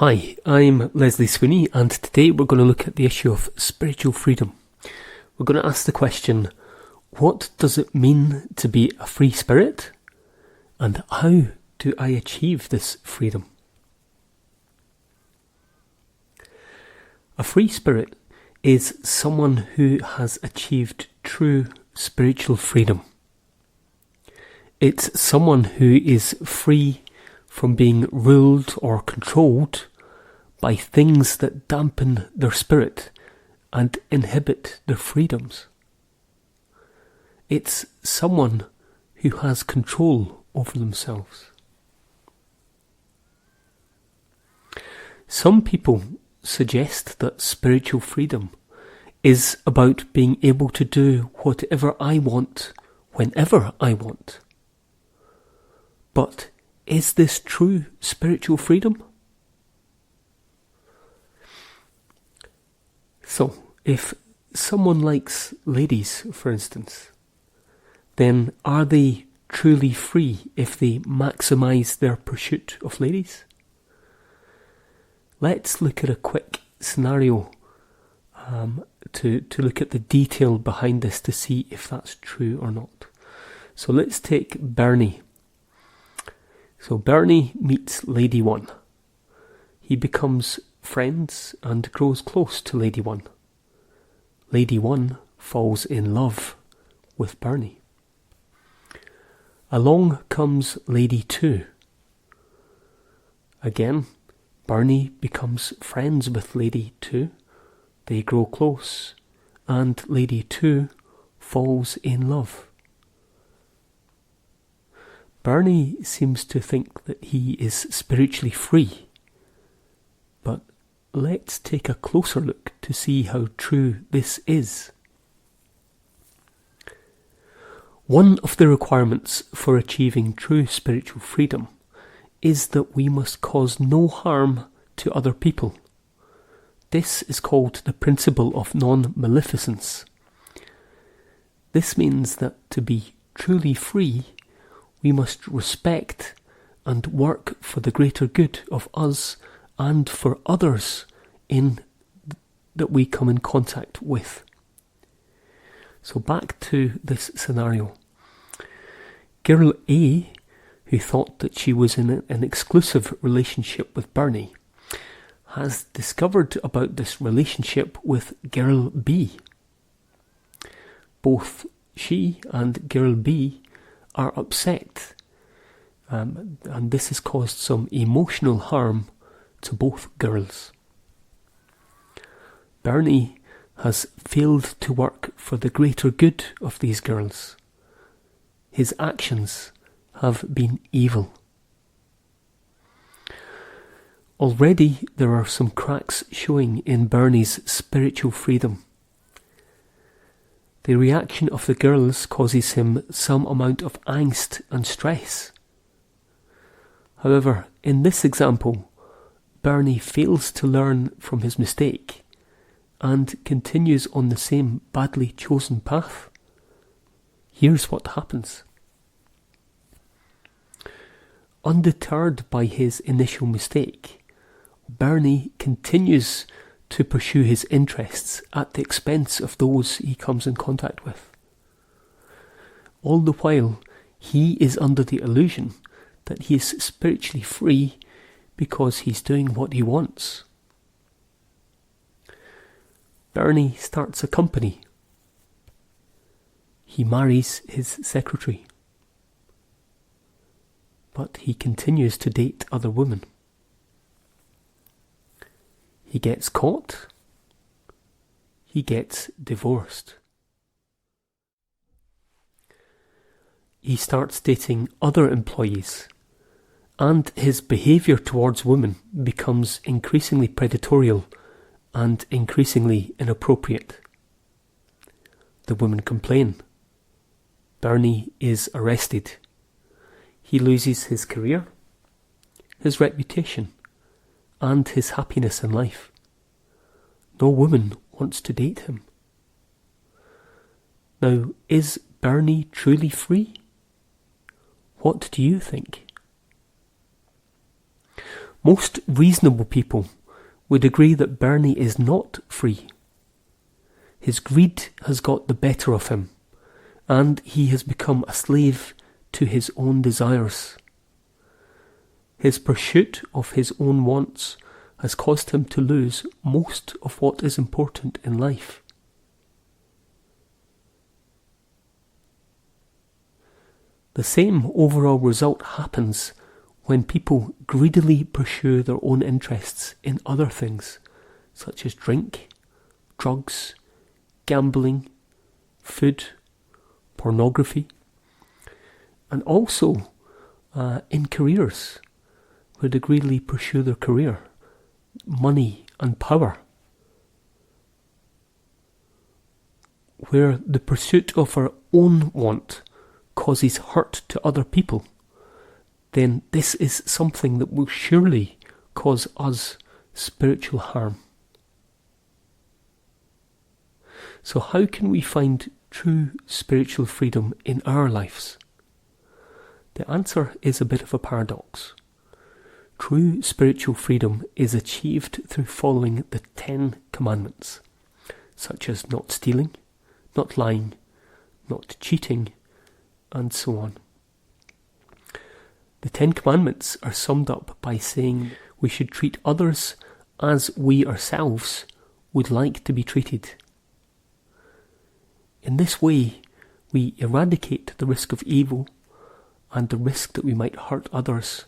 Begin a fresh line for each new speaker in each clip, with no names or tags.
Hi, I'm Leslie Sweeney, and today we're going to look at the issue of spiritual freedom. We're going to ask the question, what does it mean to be a free spirit? And how do I achieve this freedom? A free spirit is someone who has achieved true spiritual freedom. It's someone who is free from being ruled or controlled by things that dampen their spirit and inhibit their freedoms. It's someone who has control over themselves. Some people suggest that spiritual freedom is about being able to do whatever I want, whenever I want. But is this true spiritual freedom? So, if someone likes ladies, for instance, then are they truly free if they maximise their pursuit of ladies? Let's look at a quick scenario to look at the detail behind this to see if that's true or not. So let's take Bernie. So Bernie meets Lady One. He becomes friends and grows close to Lady One. Lady One falls in love with Bernie. Along comes Lady Two. Again, Bernie becomes friends with Lady Two. They grow close, and Lady Two falls in love. Bernie seems to think that he is spiritually free, but let's take a closer look to see how true this is. One of the requirements for achieving true spiritual freedom is that we must cause no harm to other people. This is called the principle of non-maleficence. This means that to be truly free, we must respect and work for the greater good of us and for others that we come in contact with. So back to this scenario. Girl A, who thought that she was in an exclusive relationship with Bernie, has discovered about this relationship with Girl B. Both she and Girl B are upset, and this has caused some emotional harm to both girls. Bernie has failed to work for the greater good of these girls. His actions have been evil. Already there are some cracks showing in Bernie's spiritual freedom. The reaction of the girls causes him some amount of angst and stress. However, in this example, Bernie fails to learn from his mistake and continues on the same badly chosen path. Here's what happens. Undeterred by his initial mistake, Bernie continues to pursue his interests at the expense of those he comes in contact with. All the while, he is under the illusion that he is spiritually free because he's doing what he wants. Bernie starts a company. He marries his secretary. But he continues to date other women. He gets caught. He gets divorced. He starts dating other employees, and his behaviour towards women becomes increasingly predatorial and increasingly inappropriate. The women complain. Bernie is arrested. He loses his career, his reputation, and his happiness in life. No woman wants to date him. Now, is Bernie truly free? What do you think? Most reasonable people would agree that Bernie is not free. His greed has got the better of him, and he has become a slave to his own desires. His pursuit of his own wants has caused him to lose most of what is important in life. The same overall result happens when people greedily pursue their own interests in other things, such as drink, drugs, gambling, food, pornography, and also in careers, where they greedily pursue their career, money and power, where the pursuit of our own want causes hurt to other people, then this is something that will surely cause us spiritual harm. So how can we find true spiritual freedom in our lives? The answer is a bit of a paradox. True spiritual freedom is achieved through following the 10 commandments, such as not stealing, not lying, not cheating, and so on. The 10 commandments are summed up by saying we should treat others as we ourselves would like to be treated. In this way, we eradicate the risk of evil and the risk that we might hurt others,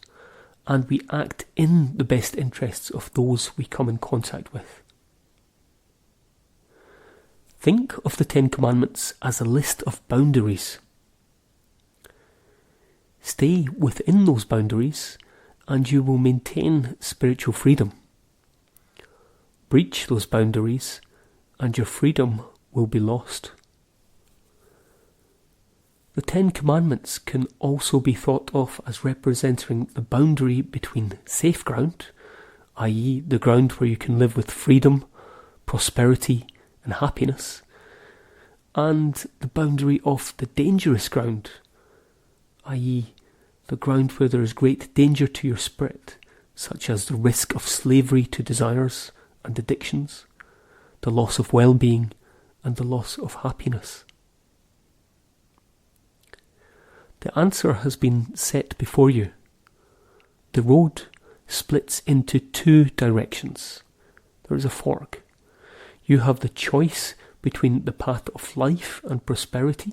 and we act in the best interests of those we come in contact with. Think of the 10 commandments as a list of boundaries. Stay within those boundaries and you will maintain spiritual freedom. Breach those boundaries and your freedom will be lost. The 10 commandments can also be thought of as representing the boundary between safe ground, i.e. the ground where you can live with freedom, prosperity and happiness, and the boundary of the dangerous ground, i.e. the ground where there is great danger to your spirit, such as the risk of slavery to desires and addictions, the loss of well-being and the loss of happiness. The answer has been set before you. The road splits into 2 directions. There is a fork. You have the choice between the path of life and prosperity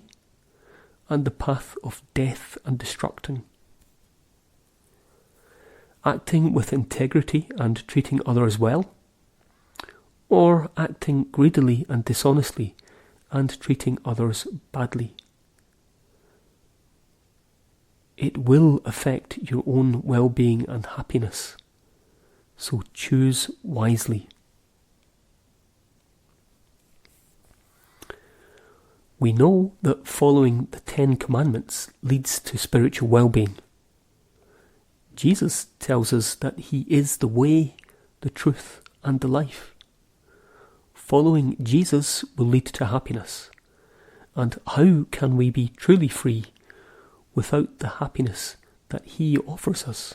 and the path of death and destruction. Acting with integrity and treating others well, or acting greedily and dishonestly and treating others badly. It will affect your own well-being and happiness, so choose wisely. We know that following the 10 commandments leads to spiritual well-being. Jesus tells us that he is the way, the truth, and the life. Following Jesus will lead to happiness. And how can we be truly free without the happiness that he offers us?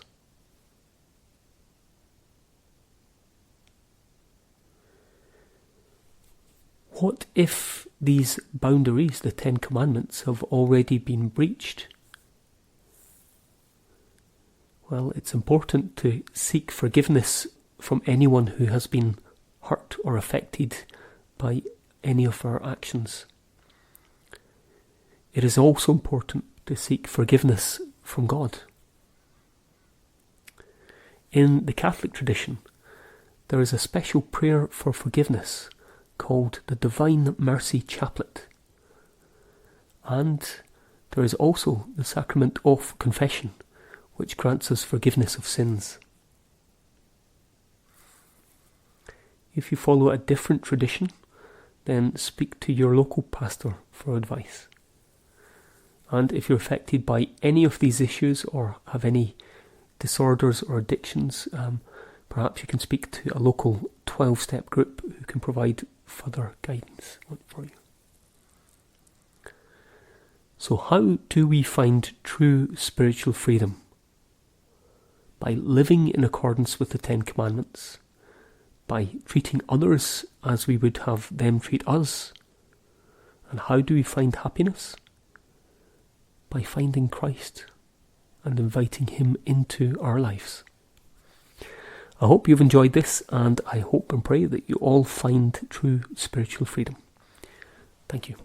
What if these boundaries, the 10 commandments, have already been breached? Well, it's important to seek forgiveness from anyone who has been hurt or affected by any of our actions. It is also important to seek forgiveness from God. In the Catholic tradition, there is a special prayer for forgiveness called the Divine Mercy Chaplet. And there is also the sacrament of confession, which grants us forgiveness of sins. If you follow a different tradition, then speak to your local pastor for advice. And if you're affected by any of these issues or have any disorders or addictions, perhaps you can speak to a local 12-step group who can provide further guidance for you. So how do we find true spiritual freedom? by living in accordance with the 10 Commandments, by treating others as we would have them treat us. And how do we find happiness? By finding Christ and inviting him into our lives. I hope you've enjoyed this, and I hope and pray that you all find true spiritual freedom. Thank you.